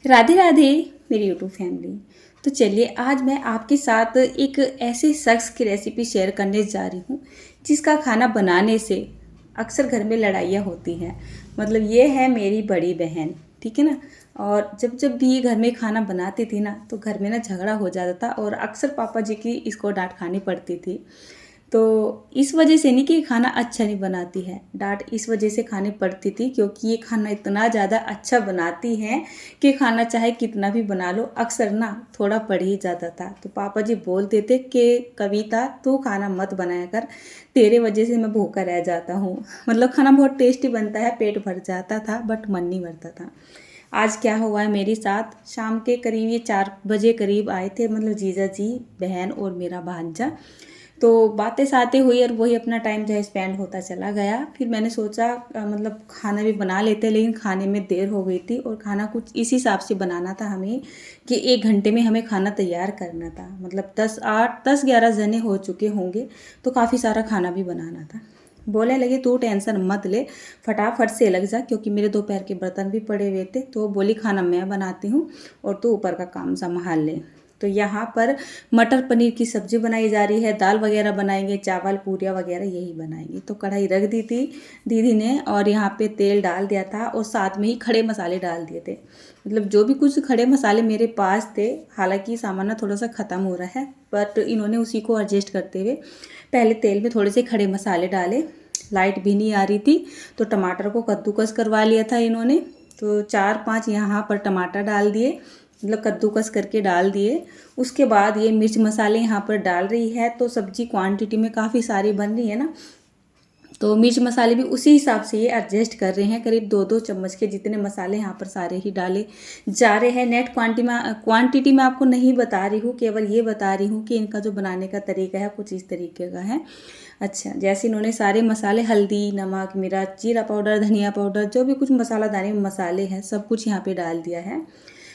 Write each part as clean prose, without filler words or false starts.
राधे राधे मेरी YouTube family. तो चलिए आज मैं आपके साथ एक ऐसे शख्स की रेसिपी शेयर करने जा रही हूँ जिसका खाना बनाने से अक्सर घर में लड़ाइयाँ होती हैं। मतलब ये है मेरी बड़ी बहन, ठीक है ना। और जब जब भी घर में खाना बनाती थी ना तो घर में ना झगड़ा हो जाता था और अक्सर पापा जी की इसको डांट खानी पड़ती थी। तो इस वजह से नहीं कि खाना अच्छा नहीं बनाती है, डांट इस वजह से खानी पड़ती थी क्योंकि ये खाना इतना ज़्यादा अच्छा बनाती हैं कि खाना चाहे कितना भी बना लो अक्सर ना थोड़ा पड़ ही जाता था। तो पापा जी बोलते थे कि कविता तू खाना मत बनाया कर, तेरे वजह से मैं भूखा रह जाता हूँ। मतलब खाना बहुत टेस्टी बनता है, पेट भर जाता था बट मन नहीं भरता था। आज क्या हुआ है मेरे साथ, शाम के करीब ये 4 बजे करीब आए थे, मतलब जीजा जी, बहन और मेरा भांजा। तो बातें सातें हुई और वही अपना टाइम जो है स्पेंड होता चला गया। फिर मैंने सोचा मतलब खाना भी बना लेते, लेकिन खाने में देर हो गई थी और खाना कुछ इस हिसाब से बनाना था हमें कि 1 घंटे में हमें खाना तैयार करना था। मतलब 10-11 जने हो चुके होंगे तो काफ़ी सारा खाना भी बनाना था। बोलने लगे तू टेंशन मत ले, फटाफट से लग जा, क्योंकि मेरे दोपहर के बर्तन भी पड़े हुए थे। तो बोली खाना मैं बनाती हूँ और तू ऊपर का काम संभाल ले। तो यहाँ पर मटर पनीर की सब्जी बनाई जा रही है, दाल वगैरह बनाएंगे, चावल पूरियाँ वगैरह यही बनाएंगे। तो कढ़ाई रख दी थी दीदी ने और यहाँ पे तेल डाल दिया था और साथ में ही खड़े मसाले डाल दिए थे। मतलब जो भी कुछ खड़े मसाले मेरे पास थे, हालांकि सामान ना थोड़ा सा ख़त्म हो रहा है बट इन्होंने उसी को एडजस्ट करते हुए पहले तेल में थोड़े से खड़े मसाले डाले। लाइट भी नहीं आ रही थी तो टमाटर को कद्दूकस करवा लिया था इन्होंने। तो 4-5 यहाँ पर टमाटर डाल दिए, मतलब कद्दूकस करके डाल दिए। उसके बाद ये मिर्च मसाले यहाँ पर डाल रही है। तो सब्जी क्वांटिटी में काफ़ी सारी बन रही है ना, तो मिर्च मसाले भी उसी हिसाब से ये एडजस्ट कर रहे हैं। करीब 2-2 चम्मच के जितने मसाले यहाँ पर सारे ही डाले जा रहे हैं। नेट क्वांटिटी में आपको नहीं बता रही हूँ, केवल ये बता रही हूँ कि इनका जो बनाने का तरीका है कुछ इस तरीके का है। अच्छा, जैसे इन्होंने सारे मसाले, हल्दी, नमक, मिर्च, जीरा पाउडर, धनिया पाउडर, जो भी कुछ मसालादानी मसाले हैं सब कुछ यहाँ पे डाल दिया है।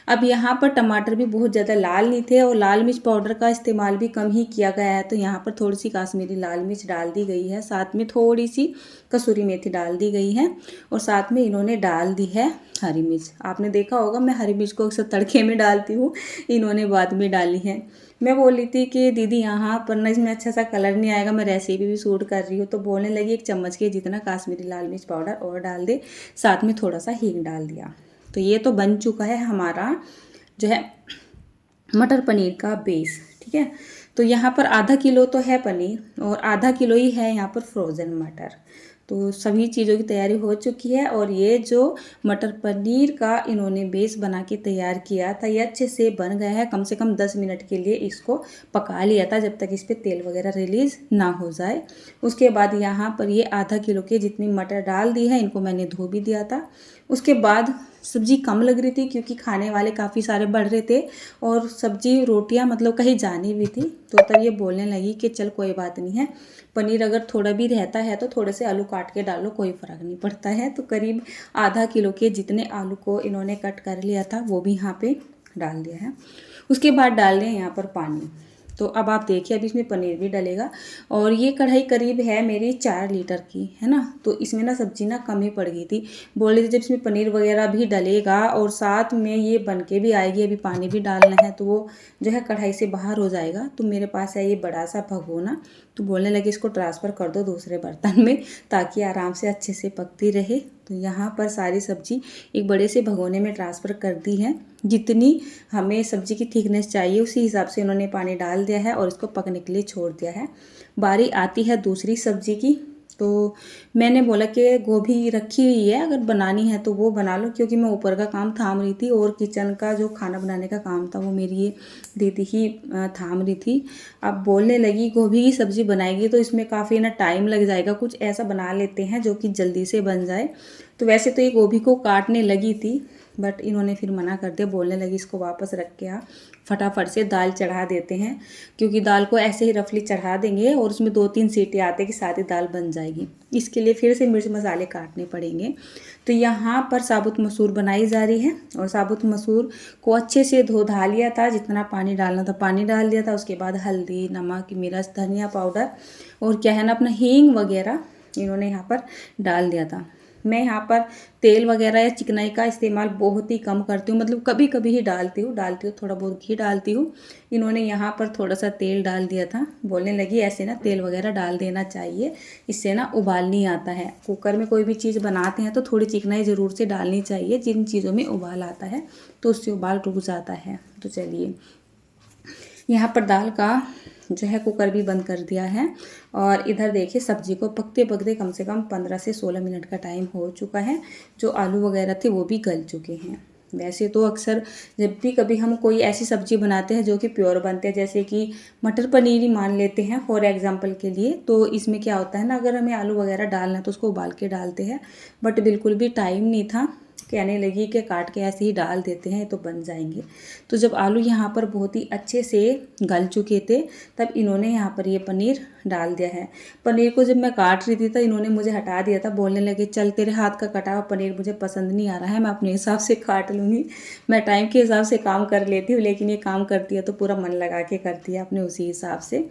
अब यहाँ पर टमाटर भी बहुत ज़्यादा लाल नहीं थे और लाल मिर्च पाउडर का इस्तेमाल भी कम ही किया गया है। तो यहाँ पर थोड़ी सी काश्मीरी लाल मिर्च डाल दी गई है, साथ में थोड़ी सी कसूरी मेथी डाल दी गई है और साथ में इन्होंने डाल दी है हरी मिर्च। आपने देखा होगा मैं हरी मिर्च को अक्सर तड़के में डालती हूँ, इन्होंने बाद में डाली है। मैं बोल रही थी कि दीदी यहाँ पर ना इसमें अच्छा सा कलर नहीं आएगा, मैं रेसिपी भी शूट कर रही हूँ। तो बोलने लगी 1 चम्मच के जितना काश्मीरी लाल मिर्च पाउडर और डाल दे, साथ में थोड़ा सा हींग डाल दिया। तो ये तो बन चुका है हमारा जो है मटर पनीर का बेस, ठीक है। तो यहाँ पर आधा किलो तो है पनीर और आधा किलो ही है यहाँ पर फ्रोज़न मटर। तो सभी चीज़ों की तैयारी हो चुकी है और ये जो मटर पनीर का इन्होंने बेस बना के तैयार किया था ये अच्छे से बन गया है। कम से कम 10 मिनट के लिए इसको पका लिया था जब तक इस पर तेल वगैरह रिलीज़ ना हो जाए। उसके बाद यहाँ पर ये आधा किलो के जितनी मटर डाल दी है, इनको मैंने धो भी दिया था। उसके बाद सब्जी कम लग रही थी क्योंकि खाने वाले काफ़ी सारे बढ़ रहे थे और सब्जी रोटियां मतलब कहीं जानी भी थी। तो तब ये बोलने लगी कि चल कोई बात नहीं है, पनीर अगर थोड़ा भी रहता है तो थोड़े से आलू काट के डालो, कोई फ़र्क नहीं पड़ता है। तो करीब आधा किलो के जितने आलू को इन्होंने कट कर लिया था वो भी यहाँ पे डाल दिया है। उसके बाद डाल दें यहाँ पर पानी। तो अब आप देखिए अभी इसमें पनीर भी डलेगा और ये कढ़ाई करीब है मेरी 4 लीटर की, है ना। तो इसमें ना सब्जी ना कम ही पड़ गई थी। बोल रही थी जब इसमें पनीर वगैरह भी डलेगा और साथ में ये बन के भी आएगी, अभी पानी भी डालना है तो वो जो है कढ़ाई से बाहर हो जाएगा। तो मेरे पास है ये बड़ा सा भगोना, तो बोलने लगे इसको ट्रांसफ़र कर दो दूसरे बर्तन में ताकि आराम से अच्छे से पकती रहे। तो यहाँ पर सारी सब्जी एक बड़े से भगोने में ट्रांसफ़र कर दी है। जितनी हमें सब्जी की थिकनेस चाहिए उसी हिसाब से इन्होंने पानी डाल दिया है और इसको पकने के लिए छोड़ दिया है। बारी आती है दूसरी सब्जी की। तो मैंने बोला कि गोभी रखी हुई है, अगर बनानी है तो वो बना लो, क्योंकि मैं ऊपर का काम थाम रही थी और किचन का जो खाना बनाने का काम था वो मेरी ये दीदी ही थाम रही थी। अब बोलने लगी गोभी की सब्ज़ी बनाएगी तो इसमें काफ़ी ना टाइम लग जाएगा, कुछ ऐसा बना लेते हैं जो कि जल्दी से बन जाए। तो वैसे तो ये गोभी को काटने लगी थी बट इन्होंने फिर मना कर दिया। बोलने लगी इसको वापस रख के आ, फटाफट से दाल चढ़ा देते हैं, क्योंकि दाल को ऐसे ही रफली चढ़ा देंगे और उसमें 2-3 सीटी आते कि सारी दाल बन जाएगी। इसके लिए फिर से मिर्च मसाले काटने पड़ेंगे। तो यहाँ पर साबुत मसूर बनाई जा रही है और साबुत मसूर को अच्छे से धो धा लिया था, जितना पानी डालना था पानी डाल दिया था। उसके बाद हल्दी, नमक, मिर्च, धनिया पाउडर और क्या है ना अपना हींग वगैरह इन्होंने यहाँ पर डाल दिया था। मैं यहाँ पर तेल वगैरह या चिकनाई का इस्तेमाल बहुत ही कम करती हूँ, मतलब कभी कभी ही डालती हूँ थोड़ा बहुत घी डालती हूँ। इन्होंने यहाँ पर थोड़ा सा तेल डाल दिया था, बोलने लगी ऐसे ना तेल वगैरह डाल देना चाहिए, इससे ना उबाल नहीं आता है। कुकर में कोई भी चीज़ बनाते हैं तो थोड़ी चिकनाई ज़रूर से डालनी चाहिए, जिन चीज़ों में उबाल आता है तो उससे उबाल रुक जाता है। तो चलिए यहाँ पर दाल का जो है कुकर भी बंद कर दिया है, और इधर देखिए सब्जी को पकते पकते कम से कम 15 से 16 मिनट का टाइम हो चुका है। जो आलू वगैरह थे वो भी गल चुके हैं। वैसे तो अक्सर जब भी कभी हम कोई ऐसी सब्जी बनाते हैं जो कि प्योर बनते हैं, जैसे कि मटर पनीर ही मान लेते हैं फॉर एग्जांपल के लिए, तो इसमें क्या होता है ना, अगर हमें आलू वगैरह डालना है तो उसको उबाल के डालते हैं, बट बिल्कुल भी टाइम नहीं था। कहने लगी कि काट के ऐसे ही डाल देते हैं तो बन जाएंगे। तो जब आलू यहाँ पर बहुत ही अच्छे से गल चुके थे तब इन्होंने यहाँ पर ये पनीर डाल दिया है। पनीर को जब मैं काट रही थी तो इन्होंने मुझे हटा दिया था, बोलने लगे चल तेरे हाथ का कटा हुआ पनीर मुझे पसंद नहीं आ रहा है, मैं अपने हिसाब से काट लूँगी। मैं टाइम के हिसाब से काम कर लेती हूँ, लेकिन ये काम करती है तो पूरा मन लगा के करती है अपने उसी हिसाब से।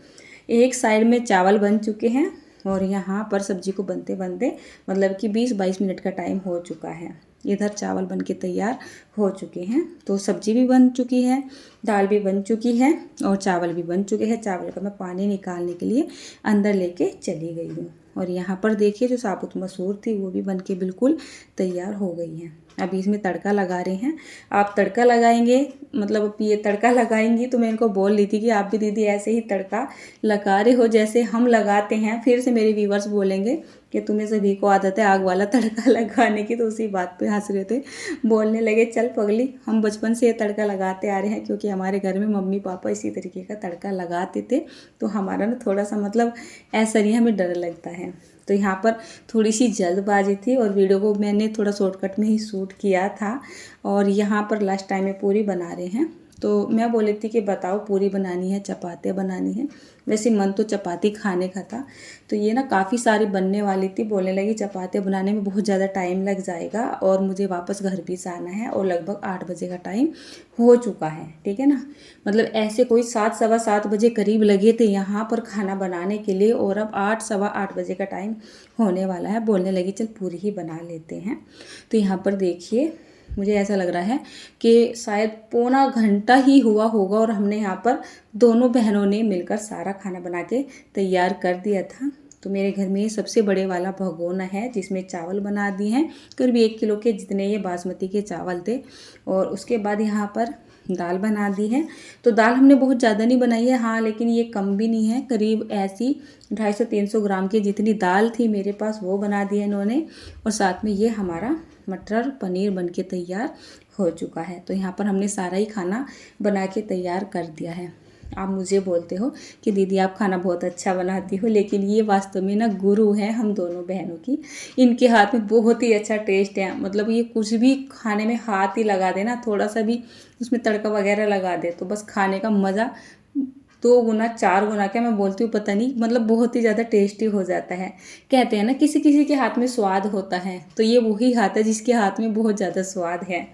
एक साइड में चावल बन चुके हैं और यहाँ पर सब्जी को बनते बनते मतलब कि 20-22 मिनट का टाइम हो चुका है। इधर चावल बन के तैयार हो चुके हैं, तो सब्जी भी बन चुकी है, दाल भी बन चुकी है और चावल भी बन चुके हैं। चावल का मैं पानी निकालने के लिए अंदर लेके चली गई हूँ। और यहाँ पर देखिए जो साबुत मसूर थी वो भी बन के बिल्कुल तैयार हो गई है। अभी इसमें तड़का लगा रहे हैं। आप तड़का लगाएंगे, मतलब ये तड़का लगाएंगी तो मैं इनको बोल रही थी कि आप भी दीदी ऐसे ही तड़का लगा रहे हो जैसे हम लगाते हैं। फिर से मेरे व्यूवर्स बोलेंगे कि तुम्हें सभी को आदत है आग वाला तड़का लगाने की, तो उसी बात पे हंस रहे थे। बोलने लगे चल पगली, हम बचपन से ये तड़का लगाते आ रहे हैं, क्योंकि हमारे घर में मम्मी पापा इसी तरीके का तड़का लगाते थे, तो हमारा ना थोड़ा सा मतलब ऐसा नहीं, हमें डर लगता है। तो यहाँ पर थोड़ी सी जल्दबाजी थी और वीडियो को मैंने थोड़ा शॉर्टकट में ही शूट किया था। और यहाँ पर लास्ट टाइम में पूरी बना रहे हैं, तो मैं बोली थी कि बताओ पूरी बनानी है चपातियाँ बनानी है। वैसे मन तो चपाती खाने का था, तो ये ना काफ़ी सारी बनने वाली थी। बोलने लगी चपातियाँ बनाने में बहुत ज़्यादा टाइम लग जाएगा और मुझे वापस घर भी जाना है, और लगभग 8 बजे का टाइम हो चुका है, ठीक है ना। मतलब ऐसे कोई 7 सवा 7 बजे करीब लगे थे यहाँ पर खाना बनाने के लिए, और अब 8 सवा 8 बजे का टाइम होने वाला है। बोलने लगी चल पूरी ही बना लेते हैं। तो यहाँ पर देखिए मुझे ऐसा लग रहा है कि शायद पौना घंटा ही हुआ होगा, और हमने यहाँ पर दोनों बहनों ने मिलकर सारा खाना बना के तैयार कर दिया था। तो मेरे घर में ये सबसे बड़े वाला भगोना है जिसमें चावल बना दिए हैं, करीब 1 किलो के जितने ये बासमती के चावल थे। और उसके बाद यहाँ पर दाल बना दी है। तो दाल हमने बहुत ज़्यादा नहीं बनाई है, हाँ, लेकिन ये कम भी नहीं है, करीब ऐसी 250-300 ग्राम की जितनी दाल थी मेरे पास वो बना दी है इन्होंने। और साथ में ये हमारा मटर पनीर बन के तैयार हो चुका है। तो यहाँ पर हमने सारा ही खाना बना के तैयार कर दिया है। आप मुझे बोलते हो कि दीदी आप खाना बहुत अच्छा बनाती हो, लेकिन ये वास्तव में ना गुरु है हम दोनों बहनों की। इनके हाथ में बहुत ही अच्छा टेस्ट है, मतलब ये कुछ भी खाने में हाथ ही लगा देना, थोड़ा सा भी उसमें तड़का वगैरह लगा दे तो बस खाने का मज़ा 2 गुना 4 गुना, क्या मैं बोलती हूँ पता नहीं, मतलब बहुत ही ज़्यादा टेस्टी हो जाता है। कहते हैं ना किसी किसी के हाथ में स्वाद होता है, तो ये वही हाथ है जिसके हाथ में बहुत ज़्यादा स्वाद है।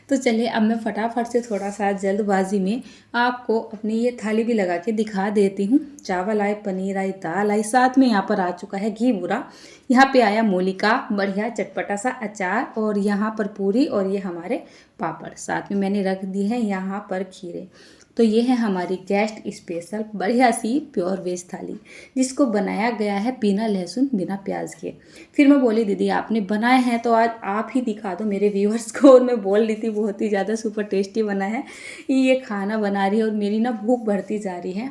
तो चलिए अब मैं फटाफट से थोड़ा सा जल्दबाजी में आपको अपनी ये थाली भी लगा के दिखा देती हूँ। चावल आए, पनीर आई, दाल आई, साथ में यहाँ पर आ चुका है घी बूरा, यहाँ पे आया मूली का बढ़िया चटपटा सा अचार, और यहाँ पर पूरी, और ये हमारे पापड़, साथ में मैंने रख दी है यहाँ पर खीरे। तो ये है हमारी गेस्ट स्पेशल बढ़िया सी प्योर वेज थाली, जिसको बनाया गया है बिना लहसुन बिना प्याज के। फिर मैं बोली दीदी आपने बनाए हैं तो आज आप ही दिखा दो मेरे व्यूअर्स को, और मैं बोल रही थी बहुत ही ज़्यादा सुपर टेस्टी बना है। ये खाना बना रही है और मेरी ना भूख बढ़ती जा रही है।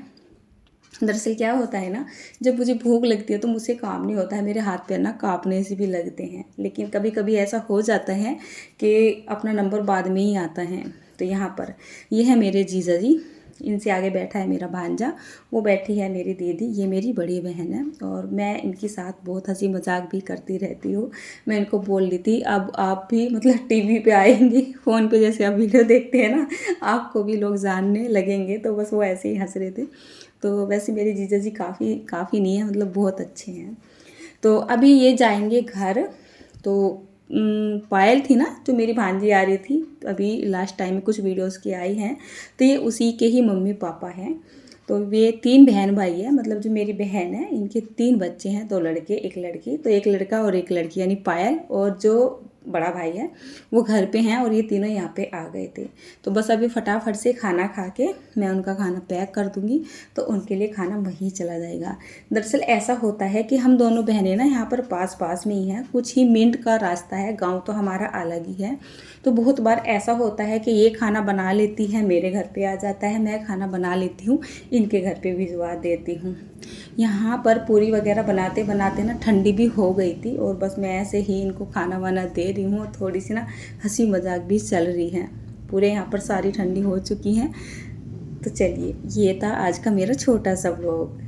दरअसल क्या होता है ना, जब मुझे भूख लगती है तो मुझसे काम नहीं होता है, मेरे हाथ पैर ना कांपने से भी लगते हैं। लेकिन कभी कभी ऐसा हो जाता है कि अपना नंबर बाद में ही आता है। तो यहाँ पर ये है मेरे जीजा जी, इनसे आगे बैठा है मेरा भांजा, वो बैठी है मेरी दीदी, ये मेरी बड़ी बहन है, और मैं इनके साथ बहुत हंसी मजाक भी करती रहती हूँ। मैं इनको बोल रही थी अब आप भी मतलब टीवी पे आएंगी, फ़ोन पे जैसे आप वीडियो देखते हैं ना, आपको भी लोग जानने लगेंगे। तो बस वो ऐसे ही हंस रहे थे। तो वैसे मेरे जीजा जी काफ़ी नहीं है, मतलब बहुत अच्छे हैं। तो अभी ये जाएंगे घर। तो पायल थी ना जो मेरी भांजी आ रही थी, अभी लास्ट टाइम में कुछ वीडियोस की आई हैं, तो ये उसी के ही मम्मी पापा हैं। तो ये 3 बहन भाई है, मतलब जो मेरी बहन है इनके 3 बच्चे हैं, 2 लड़के 1 लड़की। तो 1 लड़का और 1 लड़की यानी पायल, और जो बड़ा भाई है वो घर पे हैं और ये तीनों यहाँ पे आ गए थे। तो बस अभी फटाफट से खाना खा के मैं उनका खाना पैक कर दूँगी, तो उनके लिए खाना वहीं चला जाएगा। दरअसल ऐसा होता है कि हम दोनों बहनें ना यहाँ पर पास पास में ही हैं, कुछ ही मिनट का रास्ता है, गाँव तो हमारा अलग ही है। तो बहुत बार ऐसा होता है कि ये खाना बना लेती है, मेरे घर पे आ जाता है, मैं खाना बना लेती हूँ, इनके घर पे भिजवा देती हूँ। यहाँ पर पूरी वगैरह बनाते बनाते ना ठंडी भी हो गई थी, और बस मैं ऐसे ही इनको खाना वाना दे रही हूँ, थोड़ी सी ना हंसी मजाक भी चल रही है। पूरे यहाँ पर सारी ठंडी हो चुकी हैं। तो चलिए, ये था आज का मेरा छोटा सा व्लॉग।